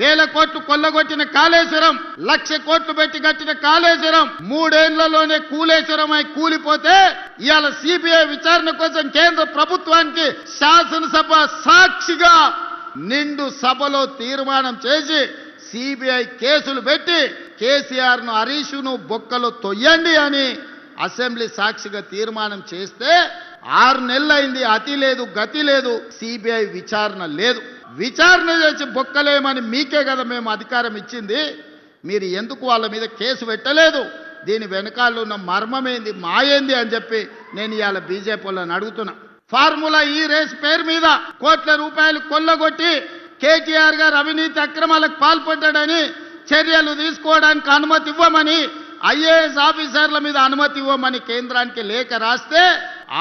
వేల కోట్లు కొల్లగొట్టిన కాళేశ్వరం, 1,00,000 కోట్లు పెట్టి కట్టిన కాళేశ్వరం 3 ఏళ్లలోనే కూలేశ్వరమై కూలిపోతే ఇవాళ సిబిఐ విచారణ కోసం కేంద్ర ప్రభుత్వానికి శాసనసభ సాక్షిగా నిండు సభలో తీర్మానం చేసి సిబిఐ కేసులు పెట్టి కేసీఆర్ ను హరీష్ ను బొక్కలో తొయ్యండి అని అసెంబ్లీ సాక్షిగా తీర్మానం చేస్తే 6 నెలలైంది, అతి లేదు గతి లేదు, సిబిఐ విచారణ లేదు. విచారణ చేసి బొక్కలేమని మీకే కదా మేము అధికారం ఇచ్చింది, మీరు ఎందుకు వాళ్ళ మీద కేసు పెట్టలేదు? దీని వెనకాల ఉన్న మర్మమేంది, మాయేంది అని చెప్పి నేను ఇవాళ బీజేపీ వాళ్ళని అడుగుతున్నా. ఫార్ములా ఈ రేస్ పేరు మీద కోట్ల రూపాయలు కొల్లగొట్టి కేటీఆర్ గారు అవినీతి అక్రమాలకు పాల్పడ్డాడని చర్యలు తీసుకోవడానికి అనుమతి ఇవ్వమని, ఐఏఎస్ ఆఫీసర్ల మీద అనుమతి ఇవ్వమని కేంద్రానికి లేఖ రాస్తే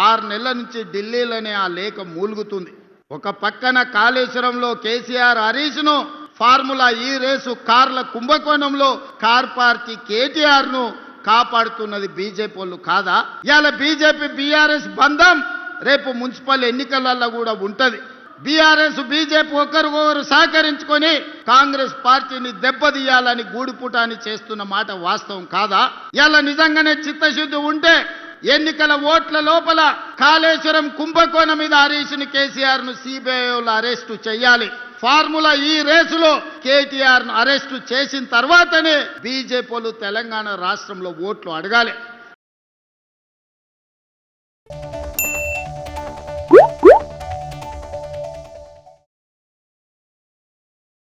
6 నెలల నుంచి ఢిల్లీలోనే ఆ లేఖ మూలుగుతుంది. ఒక పక్కన కాళేశ్వరంలో కేసీఆర్ హరీష్ ను, ఫార్ములా ఈ రేసు కార్ల కుంభకోణంలో కార్ పార్టీ కేటీఆర్ ను కాపాడుతున్నది బీజేపీ వాళ్ళు కాదా? ఇవాళ బీజేపీ బీఆర్ఎస్ బంధం రేపు మున్సిపల్ ఎన్నికలలో కూడా ఉంటది. బీఆర్ఎస్ బీజేపీ ఒకరికొకరు సహకరించుకొని కాంగ్రెస్ పార్టీని దెబ్బతీయాలని గూడుపుటాన్ని చేస్తున్న మాట వాస్తవం కాదా? ఇవాళ నిజంగానే చిత్తశుద్ధి ఉంటే ఎన్నికల ఓట్ల లోపల కాళేశ్వరం కుంభకోణం మీద హరీష్ ను, కేసీఆర్ ను సిబిఐ అరెస్టు చేయాలి. ఫార్ములా ఈ రేసులో కేటీఆర్ ను అరెస్టు చేసిన తర్వాతనే బీజేపీ తెలంగాణ రాష్ట్రంలో ఓట్లు అడగాలి.